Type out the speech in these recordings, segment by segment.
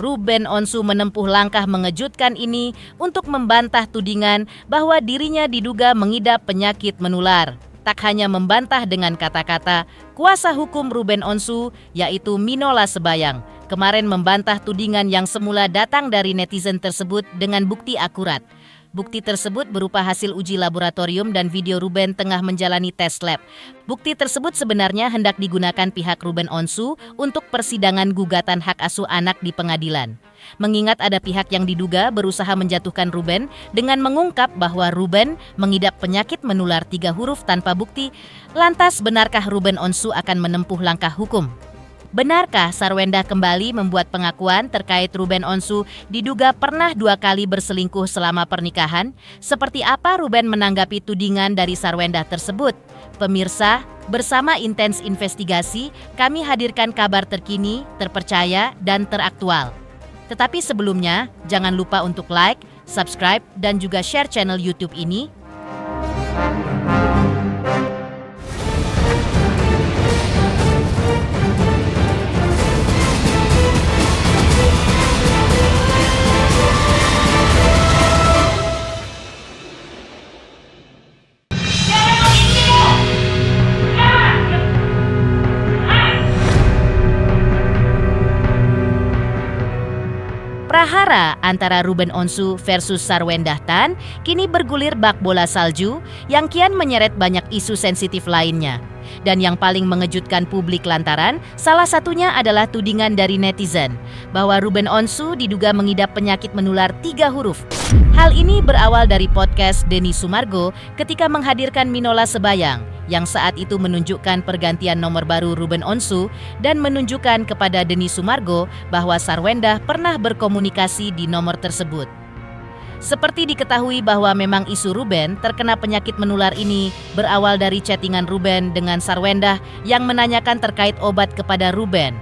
Ruben Onsu menempuh langkah mengejutkan ini untuk membantah tudingan bahwa dirinya diduga mengidap penyakit menular. Tak hanya membantah dengan kata-kata, kuasa hukum Ruben Onsu, yaitu Minola Sebayang, kemarin membantah tudingan yang semula datang dari netizen tersebut dengan bukti akurat. Bukti tersebut berupa hasil uji laboratorium dan video Ruben tengah menjalani tes lab. Bukti tersebut sebenarnya hendak digunakan pihak Ruben Onsu untuk persidangan gugatan hak asuh anak di pengadilan. Mengingat ada pihak yang diduga berusaha menjatuhkan Ruben dengan mengungkap bahwa Ruben mengidap penyakit menular 3 huruf tanpa bukti, lantas benarkah Ruben Onsu akan menempuh langkah hukum? Benarkah Sarwenda kembali membuat pengakuan terkait Ruben Onsu diduga pernah 2 kali berselingkuh selama pernikahan? Seperti apa Ruben menanggapi tudingan dari Sarwenda tersebut? Pemirsa, bersama Intens Investigasi, kami hadirkan kabar terkini, terpercaya, dan teraktual. Tetapi sebelumnya, jangan lupa untuk like, subscribe, dan juga share channel YouTube ini. Prahara antara Ruben Onsu versus Sarwenda Tan kini bergulir bak bola salju yang kian menyeret banyak isu sensitif lainnya. Dan yang paling mengejutkan publik lantaran salah satunya adalah tudingan dari netizen bahwa Ruben Onsu diduga mengidap penyakit menular 3 huruf. Hal ini berawal dari podcast Denny Sumargo ketika menghadirkan Minola Sebayang yang saat itu menunjukkan pergantian nomor baru Ruben Onsu dan menunjukkan kepada Denny Sumargo bahwa Sarwenda pernah berkomunikasi di nomor tersebut. Seperti diketahui bahwa memang isu Ruben terkena penyakit menular ini berawal dari chattingan Ruben dengan Sarwenda yang menanyakan terkait obat kepada Ruben.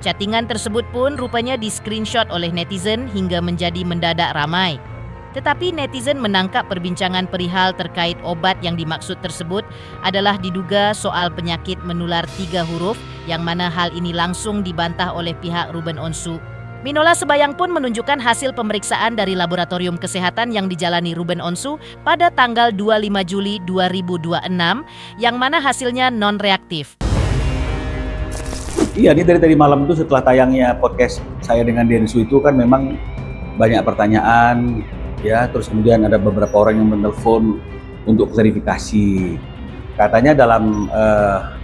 Chattingan tersebut pun rupanya di-screenshot oleh netizen hingga menjadi mendadak ramai. Tetapi netizen menangkap perbincangan perihal terkait obat yang dimaksud tersebut adalah diduga soal penyakit menular 3 huruf yang mana hal ini langsung dibantah oleh pihak Ruben Onsu. Minola Sebayang pun menunjukkan hasil pemeriksaan dari laboratorium kesehatan yang dijalani Ruben Onsu pada tanggal 25 Juli 2026 yang mana hasilnya non-reaktif. Iya, ini dari tadi malam itu setelah tayangnya podcast saya dengan Densu itu kan memang banyak pertanyaan ya, terus kemudian ada beberapa orang yang menelpon untuk klarifikasi. Katanya dalam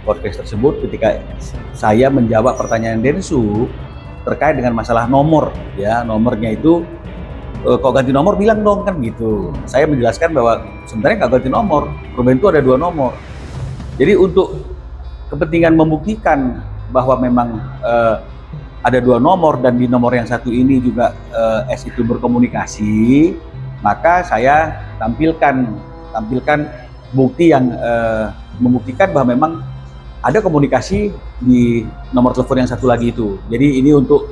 podcast tersebut ketika saya menjawab pertanyaan Densu terkait dengan masalah nomor, ya nomornya itu kok ganti nomor bilang dong kan gitu. Saya menjelaskan bahwa sebenarnya nggak ganti nomor, Ruben itu ada 2 nomor. Jadi untuk kepentingan membuktikan bahwa memang ada 2 nomor dan di nomor yang satu ini juga S itu berkomunikasi, maka saya tampilkan bukti yang membuktikan bahwa memang ada komunikasi di nomor telepon yang satu lagi itu. Jadi ini untuk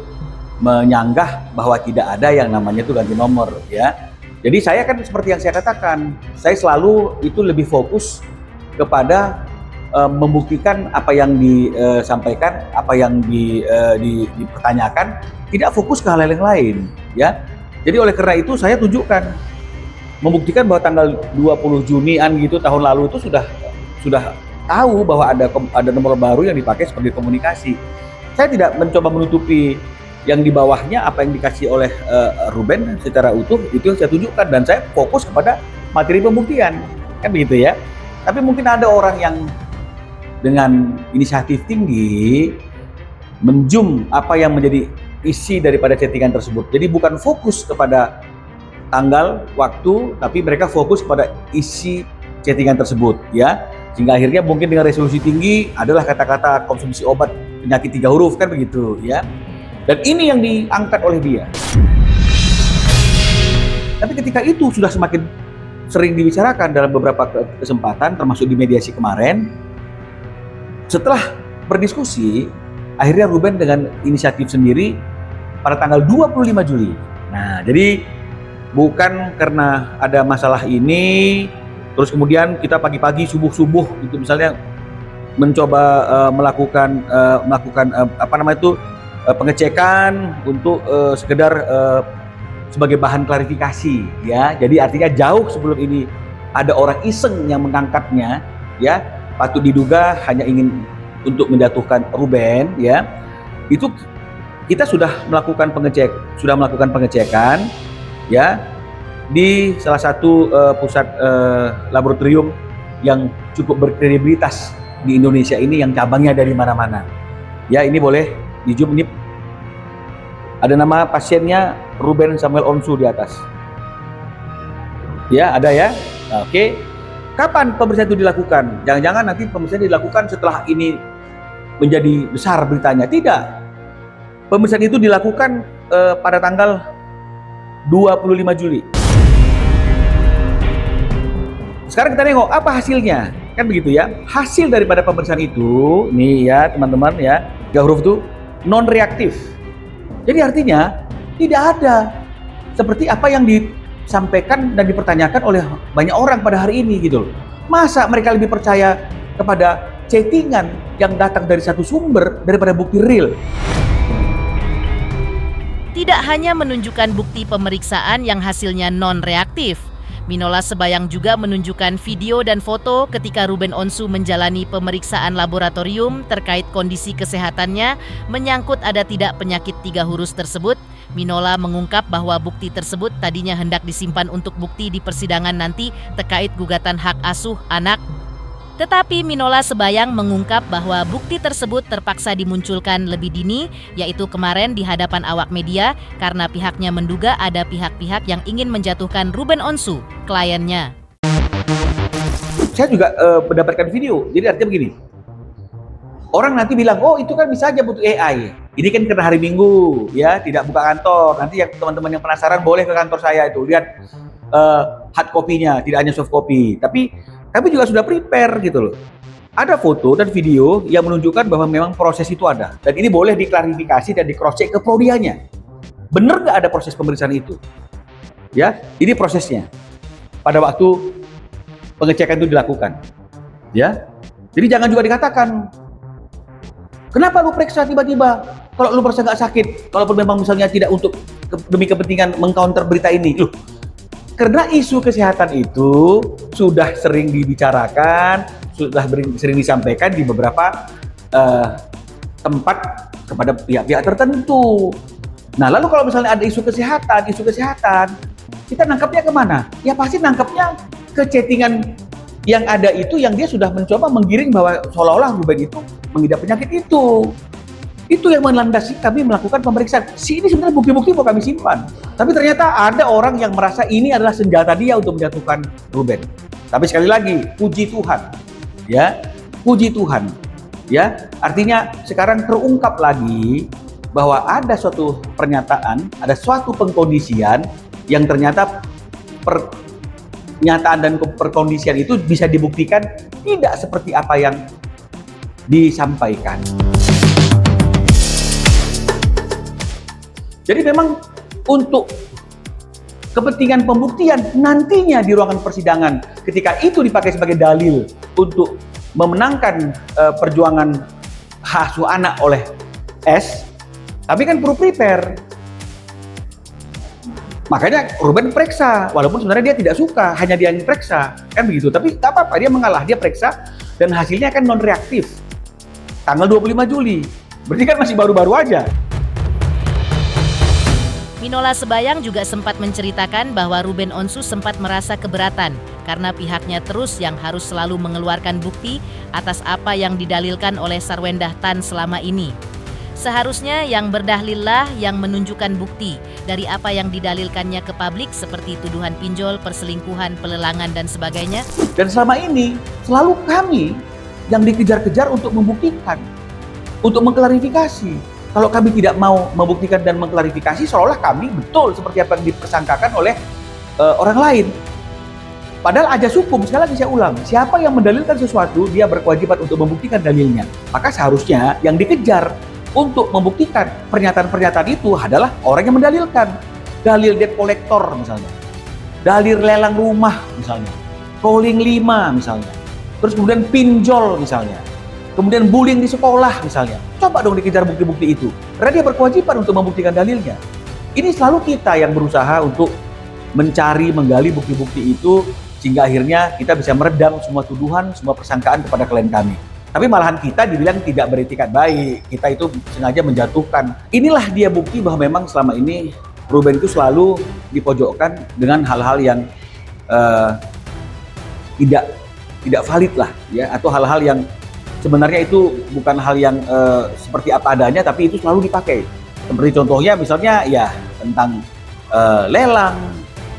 menyanggah bahwa tidak ada yang namanya itu ganti nomor ya. Jadi saya kan seperti yang saya katakan, saya selalu itu lebih fokus kepada membuktikan apa yang disampaikan, apa yang dipertanyakan, tidak fokus ke hal-hal yang lain ya. Jadi oleh karena itu saya tunjukkan, membuktikan bahwa tanggal 20 Junian gitu tahun lalu itu sudah tahu bahwa ada nomor baru yang dipakai sebagai komunikasi. Saya tidak mencoba menutupi yang di bawahnya apa yang dikasih oleh Ruben secara utuh, itu yang saya tunjukkan dan saya fokus kepada materi pembuktian kan begitu ya. Tapi mungkin ada orang yang dengan inisiatif tinggi menjum apa yang menjadi isi daripada chattingan tersebut. Jadi bukan fokus kepada tanggal, waktu, tapi mereka fokus kepada isi chattingan tersebut ya. Sehingga akhirnya mungkin dengan resolusi tinggi adalah kata-kata konsumsi obat penyakit 3 huruf kan begitu ya. Dan ini yang diangkat oleh dia. Tapi ketika itu sudah semakin sering dibicarakan dalam beberapa kesempatan termasuk di mediasi kemarin, setelah berdiskusi akhirnya Ruben dengan inisiatif sendiri pada tanggal 25 Juli. Nah, jadi bukan karena ada masalah ini terus kemudian kita pagi-pagi subuh-subuh gitu misalnya mencoba melakukan pengecekan untuk sekedar sebagai bahan klarifikasi, ya. Jadi artinya jauh sebelum ini ada orang iseng yang mengangkatnya, ya, patut diduga hanya ingin untuk menjatuhkan Ruben, ya. Itu kita sudah melakukan pengecekan, ya, di salah satu pusat laboratorium yang cukup berkredibilitas di Indonesia ini, yang cabangnya dari mana-mana. Ya, ini boleh di zoom, ini ada nama pasiennya Ruben Samuel Onsu di atas. Ya, ada ya. Nah, oke. Kapan pemeriksaan itu dilakukan? Jangan-jangan nanti pemeriksaan dilakukan setelah ini menjadi besar beritanya. Tidak. Pemeriksaan itu dilakukan pada tanggal 25 Juli. Sekarang kita tengok apa hasilnya. Kan begitu ya. Hasil daripada pemeriksaan itu, nih ya teman-teman ya, 3 huruf itu non-reaktif. Jadi artinya tidak ada seperti apa yang disampaikan dan dipertanyakan oleh banyak orang pada hari ini gitu loh. Masa mereka lebih percaya kepada chattingan yang datang dari satu sumber daripada bukti real? Tidak hanya menunjukkan bukti pemeriksaan yang hasilnya non-reaktif, Minola Sebayang juga menunjukkan video dan foto ketika Ruben Onsu menjalani pemeriksaan laboratorium terkait kondisi kesehatannya menyangkut ada tidak penyakit 3 huruf tersebut. Minola mengungkap bahwa bukti tersebut tadinya hendak disimpan untuk bukti di persidangan nanti terkait gugatan hak asuh anak. Tetapi Minola Sebayang mengungkap bahwa bukti tersebut terpaksa dimunculkan lebih dini, yaitu kemarin di hadapan awak media karena pihaknya menduga ada pihak-pihak yang ingin menjatuhkan Ruben Onsu, kliennya. Saya juga mendapatkan video, jadi artinya begini. Orang nanti bilang, oh itu kan bisa aja butuh AI. Ini kan karena hari Minggu, ya tidak buka kantor. Nanti yang teman-teman yang penasaran boleh ke kantor saya itu, lihat hard copy-nya, tidak hanya soft copy. Tapi juga sudah prepare gitu loh. Ada foto dan video yang menunjukkan bahwa memang proses itu ada. Dan ini boleh diklarifikasi dan di cross check ke prodianya. Benar nggak ada proses pemeriksaan itu? Ya, ini prosesnya. Pada waktu pengecekan itu dilakukan. Ya, jadi jangan juga dikatakan, kenapa lu periksa tiba-tiba? Kalau lu merasa nggak sakit, kalaupun memang misalnya tidak untuk demi kepentingan mengcounter berita ini, loh. Karena isu kesehatan itu sudah sering dibicarakan, sudah sering disampaikan di beberapa tempat kepada pihak-pihak tertentu. Nah, lalu kalau misalnya ada isu kesehatan, kita nangkapnya kemana? Ya pasti nangkapnya ke chattingan yang ada itu, yang dia sudah mencoba menggiring bahwa seolah-olah Ruben itu mengidap penyakit itu. Itu yang melandasi kami melakukan pemeriksaan. Ini sebenarnya bukti-bukti mau kami simpan. Tapi ternyata ada orang yang merasa ini adalah senjata dia untuk menjatuhkan Ruben. Tapi sekali lagi, puji Tuhan. Ya, puji Tuhan. Ya, artinya sekarang terungkap lagi bahwa ada suatu pernyataan, ada suatu pengkondisian yang ternyata pernyataan dan perkondisian itu bisa dibuktikan tidak seperti apa yang disampaikan. Jadi memang untuk kepentingan pembuktian nantinya di ruangan persidangan, ketika itu dipakai sebagai dalil untuk memenangkan perjuangan hak asuh anak oleh S, tapi kan perlu prepare. Makanya Ruben periksa, walaupun sebenarnya dia tidak suka, hanya dia yang periksa, kan begitu. Tapi tak apa-apa, dia mengalah, dia periksa dan hasilnya kan non-reaktif. Tanggal 25 Juli, berarti kan masih baru-baru aja. Minola Sebayang juga sempat menceritakan bahwa Ruben Onsu sempat merasa keberatan karena pihaknya terus yang harus selalu mengeluarkan bukti atas apa yang didalilkan oleh Sarwendah Tan selama ini. Seharusnya yang berdahlillah yang menunjukkan bukti dari apa yang didalilkannya ke publik seperti tuduhan pinjol, perselingkuhan, pelelangan, dan sebagainya. Dan selama ini selalu kami yang dikejar-kejar untuk membuktikan, untuk mengklarifikasi. Kalau kami tidak mau membuktikan dan mengklarifikasi, seolah kami betul seperti apa yang dipersangkakan oleh orang lain. Padahal ajas hukum, sekali lagi saya ulang, siapa yang mendalilkan sesuatu, dia berkewajiban untuk membuktikan dalilnya. Maka seharusnya yang dikejar untuk membuktikan pernyataan-pernyataan itu adalah orang yang mendalilkan. Dalil debt collector misalnya, dalil lelang rumah misalnya, calling 5 misalnya, terus kemudian pinjol misalnya. kemudian bullying di sekolah misalnya. Coba dong dikejar bukti-bukti itu, karena dia berkewajiban untuk membuktikan dalilnya. Ini selalu kita yang berusaha untuk mencari, menggali bukti-bukti itu, sehingga akhirnya kita bisa meredam semua tuduhan, semua persangkaan kepada klien kami. Tapi malahan kita dibilang tidak beretikat baik, kita itu sengaja menjatuhkan. Inilah dia bukti bahwa memang selama ini Ruben itu selalu dipojokkan dengan hal-hal yang tidak valid lah, ya, atau hal-hal yang sebenarnya itu bukan hal yang seperti apa adanya, tapi itu selalu dipakai. Seperti contohnya misalnya ya tentang lelang,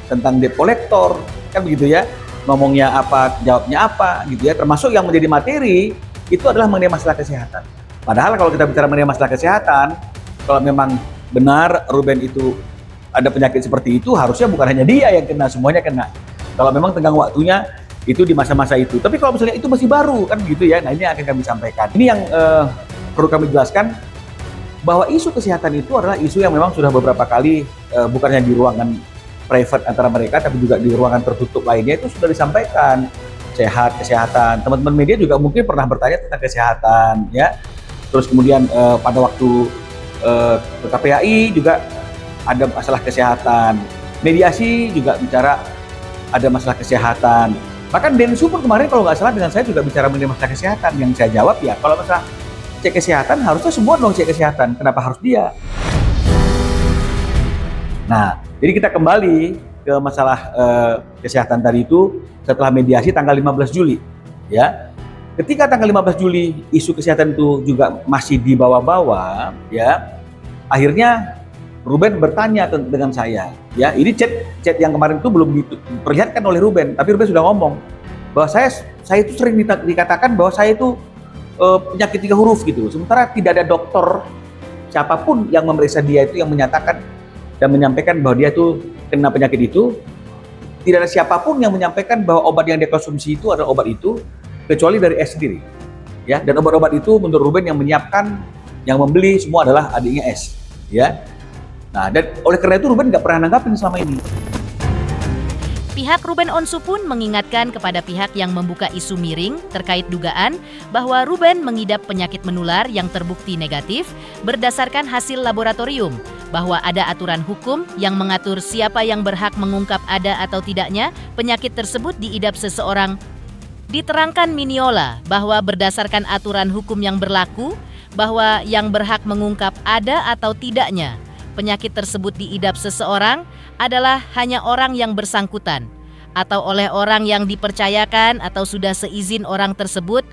tentang debt collector, kan begitu ya, ngomongnya apa, jawabnya apa, gitu ya. Termasuk yang menjadi materi itu adalah mengenai masalah kesehatan. Padahal kalau kita bicara mengenai masalah kesehatan, kalau memang benar Ruben itu ada penyakit seperti itu, harusnya bukan hanya dia yang kena, semuanya kena. Kalau memang tenggang waktunya itu di masa-masa itu. Tapi kalau misalnya itu masih baru, kan begitu ya. Nah, ini akan kami sampaikan. Ini yang perlu kami jelaskan, bahwa isu kesehatan itu adalah isu yang memang sudah beberapa kali bukan hanya di ruangan private antara mereka, tapi juga di ruangan tertutup lainnya itu sudah disampaikan. Kesehatan. Teman-teman media juga mungkin pernah bertanya tentang kesehatan, ya. Terus kemudian pada waktu KPAI juga ada masalah kesehatan. Mediasi juga bicara ada masalah kesehatan. Bahkan Densu pun kemarin kalau nggak salah dengan saya juga bicara mengenai masalah kesehatan. Yang saya jawab ya, kalau masalah cek kesehatan harusnya semua dong cek kesehatan. Kenapa harus dia? Nah, jadi kita kembali ke masalah kesehatan tadi itu setelah mediasi tanggal 15 Juli. Ya. Ketika tanggal 15 Juli isu kesehatan itu juga masih dibawa-bawa, ya. Akhirnya Ruben bertanya dengan saya, ya. Ini chat yang kemarin itu belum diperlihatkan oleh Ruben, tapi Ruben sudah ngomong bahwa saya itu sering dikatakan bahwa saya itu penyakit 3 huruf gitu. Sementara tidak ada dokter siapapun yang memeriksa dia itu yang menyatakan dan menyampaikan bahwa dia itu kena penyakit itu. Tidak ada siapapun yang menyampaikan bahwa obat yang dia konsumsi itu adalah obat itu, kecuali dari S sendiri. Ya, dan obat-obat itu menurut Ruben yang menyiapkan, yang membeli semua adalah adiknya S. Ya. Nah, dan oleh karena itu Ruben nggak pernah nanggapin selama ini. Pihak Ruben Onsu pun mengingatkan kepada pihak yang membuka isu miring terkait dugaan bahwa Ruben mengidap penyakit menular yang terbukti negatif berdasarkan hasil laboratorium, bahwa ada aturan hukum yang mengatur siapa yang berhak mengungkap ada atau tidaknya penyakit tersebut diidap seseorang. Diterangkan Miniola bahwa berdasarkan aturan hukum yang berlaku, bahwa yang berhak mengungkap ada atau tidaknya penyakit tersebut diidap seseorang adalah hanya orang yang bersangkutan atau oleh orang yang dipercayakan atau sudah seizin orang tersebut.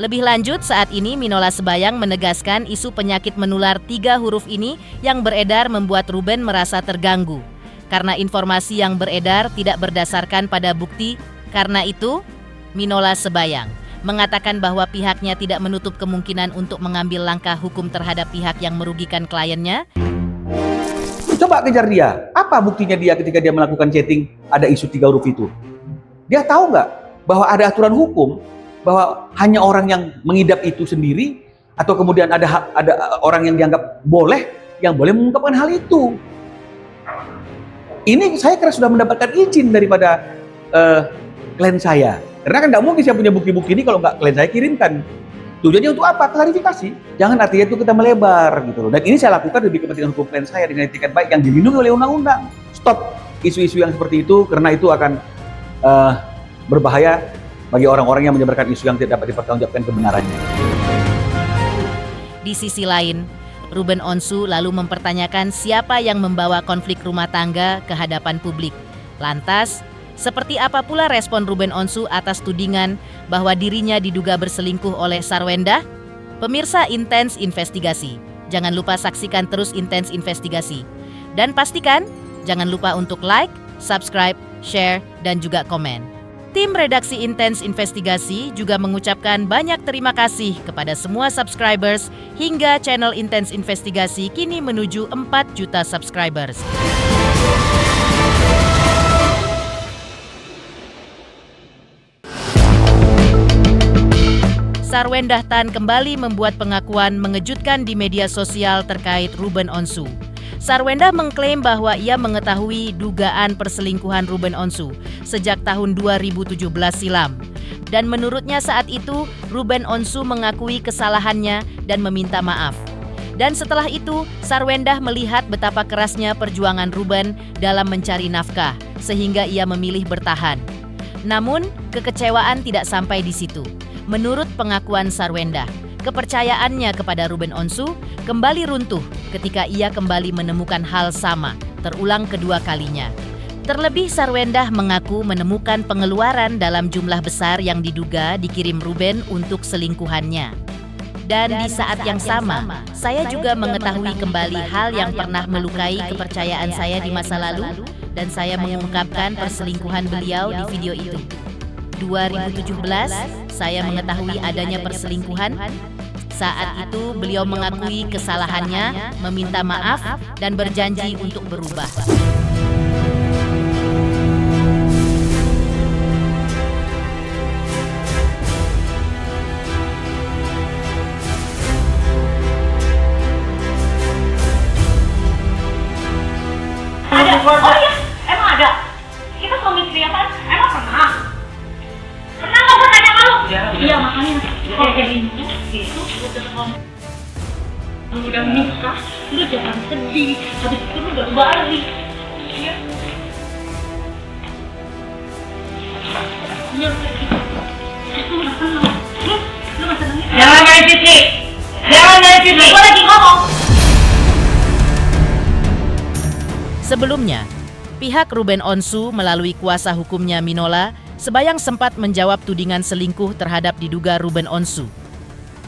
Lebih lanjut, saat ini Minola Sebayang menegaskan isu penyakit menular 3 huruf ini yang beredar membuat Ruben merasa terganggu karena informasi yang beredar tidak berdasarkan pada bukti. Karena itu, Minola Sebayang mengatakan bahwa pihaknya tidak menutup kemungkinan untuk mengambil langkah hukum terhadap pihak yang merugikan kliennya. Coba kejar dia. Apa buktinya dia ketika dia melakukan chatting ada isu 3 huruf itu? Dia tahu nggak bahwa ada aturan hukum bahwa hanya orang yang mengidap itu sendiri atau kemudian ada orang yang dianggap boleh yang boleh mengungkapkan hal itu. Ini saya kira sudah mendapatkan izin daripada klien saya. Karena kan nggak mungkin saya punya bukti-bukti ini kalau nggak klien saya kirimkan. Tujuannya untuk apa? Klarifikasi. Jangan artinya itu kita melebar gitu loh. Dan ini saya lakukan demi kepentingan hukum klien saya dengan etikat baik yang dilindungi oleh undang-undang. Stop isu-isu yang seperti itu karena itu akan berbahaya bagi orang-orang yang menyebarkan isu yang tidak dapat dipertanggungjawabkan kebenarannya. Di sisi lain, Ruben Onsu lalu mempertanyakan siapa yang membawa konflik rumah tangga ke hadapan publik. Lantas, seperti apa pula respon Ruben Onsu atas tudingan bahwa dirinya diduga berselingkuh oleh Sarwendah? Pemirsa Intens Investigasi, jangan lupa saksikan terus Intens Investigasi. Dan pastikan, jangan lupa untuk like, subscribe, share, dan juga komen. Tim redaksi Intens Investigasi juga mengucapkan banyak terima kasih kepada semua subscribers hingga channel Intens Investigasi kini menuju 4 juta subscribers. Sarwendah Tan kembali membuat pengakuan mengejutkan di media sosial terkait Ruben Onsu. Sarwendah mengklaim bahwa ia mengetahui dugaan perselingkuhan Ruben Onsu sejak tahun 2017 silam. Dan menurutnya saat itu, Ruben Onsu mengakui kesalahannya dan meminta maaf. Dan setelah itu, Sarwendah melihat betapa kerasnya perjuangan Ruben dalam mencari nafkah, sehingga ia memilih bertahan. Namun, kekecewaan tidak sampai di situ. Menurut pengakuan Sarwendah, kepercayaannya kepada Ruben Onsu kembali runtuh ketika ia kembali menemukan hal sama, terulang kedua kalinya. Terlebih Sarwendah mengaku menemukan pengeluaran dalam jumlah besar yang diduga dikirim Ruben untuk selingkuhannya. Dan di saat yang sama, saya juga mengetahui kembali hal yang pernah melukai kepercayaan saya di masa lalu, dan saya mengungkapkan perselingkuhan beliau di video itu. 2017, saya mengetahui adanya perselingkuhan. Saat itu beliau mengakui kesalahannya, meminta maaf, dan berjanji untuk berubah. Ada? Oh iya, emang ada? Kita suami istri kan? Emang pernah? Pernah nggak gue tanya sama lu? Iya, makanya kalau kayak gini itu udah nikah, lu jangan sedih. Habis itu lu udah balik. Iya. Iya. Itu udah tenang. Lu nggak seneng? Jangan main Cici. Jangan main Cici. Gue lagi ngomong. Sebelumnya, pihak Ruben Onsu melalui kuasa hukumnya Minola Sebayang sempat menjawab tudingan selingkuh terhadap diduga Ruben Onsu.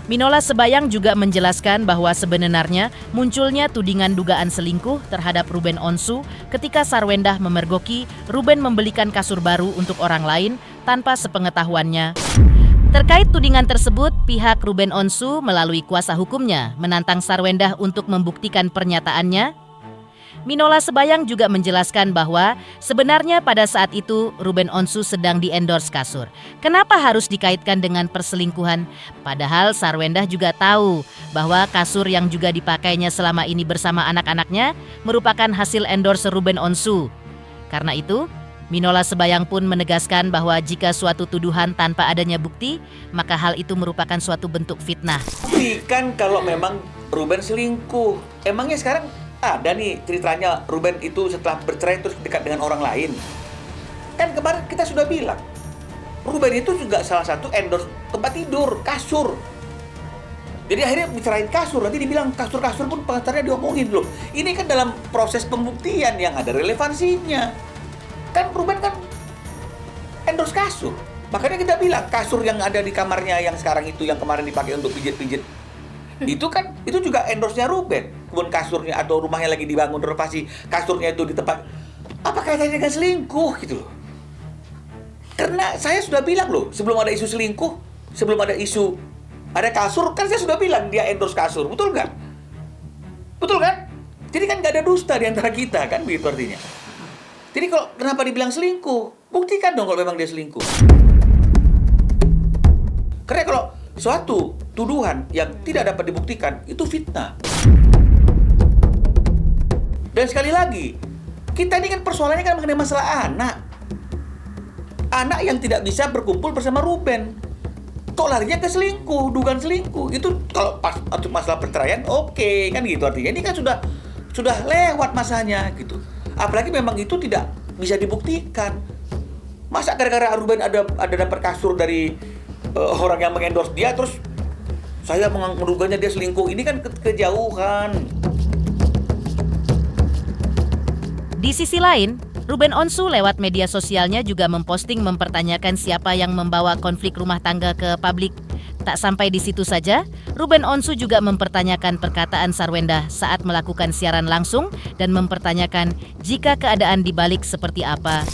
Minola Sebayang juga menjelaskan bahwa sebenarnya munculnya tudingan dugaan selingkuh terhadap Ruben Onsu ketika Sarwendah memergoki Ruben membelikan kasur baru untuk orang lain tanpa sepengetahuannya. Terkait tudingan tersebut, pihak Ruben Onsu melalui kuasa hukumnya menantang Sarwendah untuk membuktikan pernyataannya. Minola Sebayang juga menjelaskan bahwa sebenarnya pada saat itu Ruben Onsu sedang di-endorse kasur. Kenapa harus dikaitkan dengan perselingkuhan? Padahal Sarwendah juga tahu bahwa kasur yang juga dipakainya selama ini bersama anak-anaknya merupakan hasil endorse Ruben Onsu. Karena itu, Minola Sebayang pun menegaskan bahwa jika suatu tuduhan tanpa adanya bukti, maka hal itu merupakan suatu bentuk fitnah. Buktikan kalau memang Ruben selingkuh. Emangnya sekarang ada nih ceritanya Ruben itu setelah bercerai terus dekat dengan orang lain. Kan kemarin kita sudah bilang, Ruben itu juga salah satu endorse tempat tidur, kasur. Jadi akhirnya bicarain kasur, nanti dibilang kasur-kasur pun pengantarnya diomongin loh. Ini kan dalam proses pembuktian yang ada relevansinya. Kan Ruben kan endorse kasur. Makanya kita bilang kasur yang ada di kamarnya yang sekarang itu yang kemarin dipakai untuk pijit-pijit. Itu juga endorse-nya Ruben. Kebun kasurnya atau rumahnya lagi dibangun renovasi, kasurnya itu di tempat. Apa kaitannya dengan selingkuh gitu loh? Karena saya sudah bilang loh, sebelum ada isu selingkuh, sebelum ada isu ada kasur, kan saya sudah bilang dia endorse kasur, betul nggak? Betul kan? Jadi kan nggak ada dusta di antara kita kan, begitu artinya. Jadi kalau kenapa dibilang selingkuh? Buktikan dong kalau memang dia selingkuh. Karena kalau suatu tuduhan yang tidak dapat dibuktikan itu fitnah. Dan sekali lagi, kita ini kan persoalannya kan mengenai masalah anak. Anak yang tidak bisa berkumpul bersama Ruben. Kok larinya ke selingkuh, dugaan selingkuh. Itu kalau pas untuk masalah perceraian, oke, kan gitu artinya. Ini kan sudah lewat masanya gitu. Apalagi memang itu tidak bisa dibuktikan. Masa gara-gara Ruben ada dapat kasur dari orang yang mengendorse dia, terus saya menduganya dia selingkuh. Ini kan kejauhan. Di sisi lain, Ruben Onsu lewat media sosialnya juga memposting mempertanyakan siapa yang membawa konflik rumah tangga ke publik. Tak sampai di situ saja, Ruben Onsu juga mempertanyakan perkataan Sarwendah saat melakukan siaran langsung dan mempertanyakan jika keadaan dibalik seperti apa.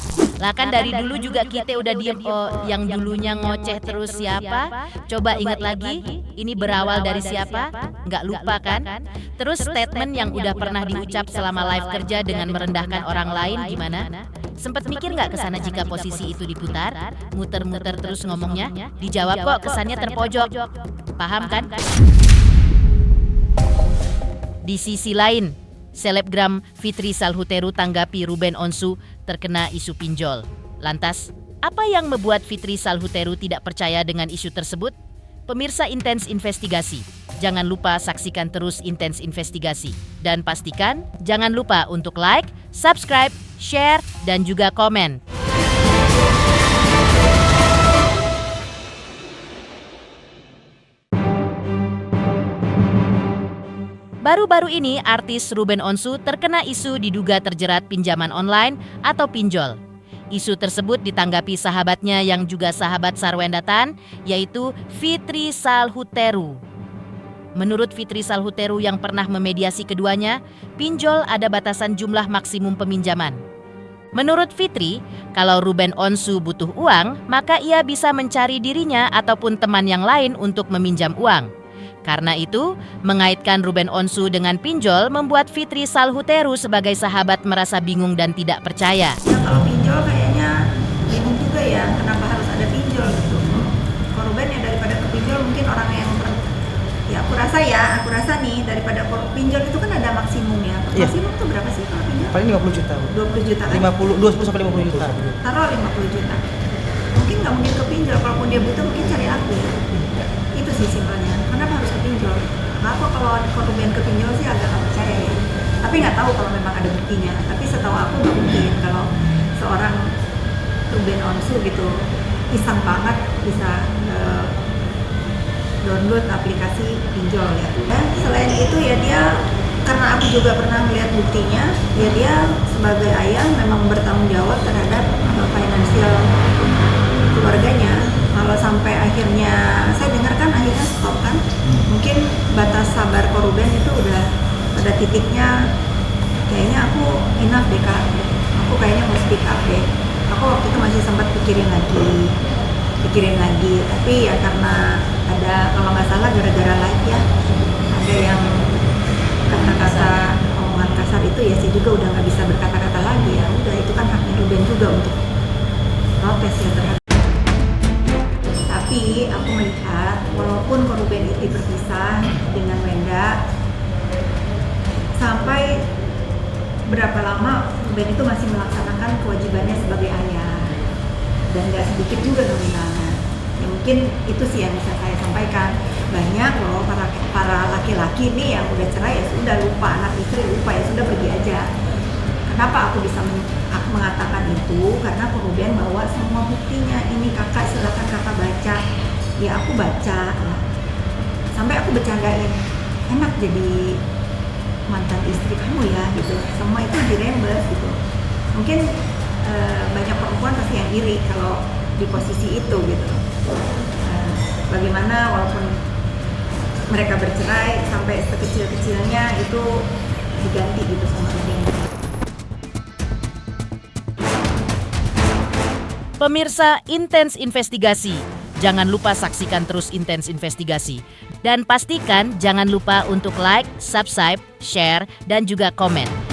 Lah kan dari dulu juga kita udah diem, yang dulunya ngoceh terus siapa? Coba ingat lagi, ini berawal dari siapa? Nggak lupa kan? Terus statement yang udah pernah diucap selama live kerja dengan merendahkan orang lain gimana? Sempet mikir nggak kesana jika posisi itu diputar? Muter-muter terus ngomongnya? Dijawab kok kesannya terpojok. Paham kan? Di sisi lain, selebgram Fitri Salhuteru tanggapi Ruben Onsu terkena isu pinjol. Lantas, Apa yang membuat Fitri Salhuteru tidak percaya dengan isu tersebut? Pemirsa Intens Investigasi, jangan lupa saksikan terus Intens Investigasi. Dan pastikan jangan lupa untuk like, subscribe, share, dan juga komen. Baru-baru ini, artis Ruben Onsu terkena isu diduga terjerat pinjaman online atau pinjol. Isu tersebut ditanggapi sahabatnya yang juga sahabat Sarwenda Tan, yaitu Fitri Salhuteru. Menurut Fitri Salhuteru yang pernah memediasi keduanya, pinjol ada batasan jumlah maksimum peminjaman. Menurut Fitri, kalau Ruben Onsu butuh uang, maka ia bisa mencari dirinya ataupun teman yang lain untuk meminjam uang. Karena itu, mengaitkan Ruben Onsu dengan pinjol membuat Fitri Salhuteru sebagai sahabat merasa bingung dan tidak percaya. Ya kalau pinjol kayaknya bingung juga ya, kenapa harus ada pinjol gitu. Kalau Ruben ya daripada ke pinjol mungkin orang yang aku rasa nih daripada pinjol itu kan ada maksimumnya. Iya. Maksimum tuh berapa sih kalau pinjol? Paling 50 juta. 20 juta kan? 20 sampai 50 juta. Taruh 50 juta. Mungkin nggak mungkin ke pinjol, kalaupun dia butuh mungkin cari aku ya. Itu sih simpelnya. Kenapa harus ke pinjol? Aku kalau Ruben ke pinjol sih agak nggak percaya ya. Tapi nggak tahu kalau memang ada buktinya. Tapi setahu aku nggak mungkin kalau seorang Ruben Onsu gitu iseng banget bisa download aplikasi pinjol ya. Dan selain itu ya dia, karena aku juga pernah melihat buktinya, ya dia sebagai ayah memang bertanggung jawab terhadap finansial keluarganya. Kalau sampai akhirnya, saya dengar kan akhirnya stop kan, mungkin batas sabar Ruben itu udah pada titiknya, kayaknya aku enough deh Kak, aku kayaknya mau speak up deh. Aku waktu itu masih sempat pikirin lagi, tapi ya karena ada, kalau nggak salah gara-gara live ya, ada yang kata-kata omongan kasar itu ya, saya juga udah nggak bisa berkata-kata lagi ya. Udah, itu kan haknya Ruben juga untuk protes ya terhadap. Tapi aku melihat walaupun Ruben itu berpisah dengan Wenda, sampai berapa lama Ruben itu masih melaksanakan kewajibannya sebagai ayah, dan nggak sedikit juga nominalnya. Ya mungkin itu sih yang bisa saya sampaikan. Banyak loh para laki-laki nih yang udah cerai ya sudah, lupa anak istri, lupa ya sudah, pergi aja. Kenapa aku bisa mengatakan itu? Karena Ruben bawa semua buktinya. Ini kakak, silakan kakak baca. Ya aku baca. Sampai aku bercandain, enak jadi mantan istri kamu ya gitu. Semua itu dirembes gitu. Mungkin banyak perempuan pasti yang iri kalau di posisi itu gitu. Bagaimana walaupun mereka bercerai sampai sekecil-kecilnya itu diganti gitu sama Ruben. Pemirsa Intens Investigasi, jangan lupa saksikan terus Intens Investigasi. Dan pastikan jangan lupa untuk like, subscribe, share, dan juga komen.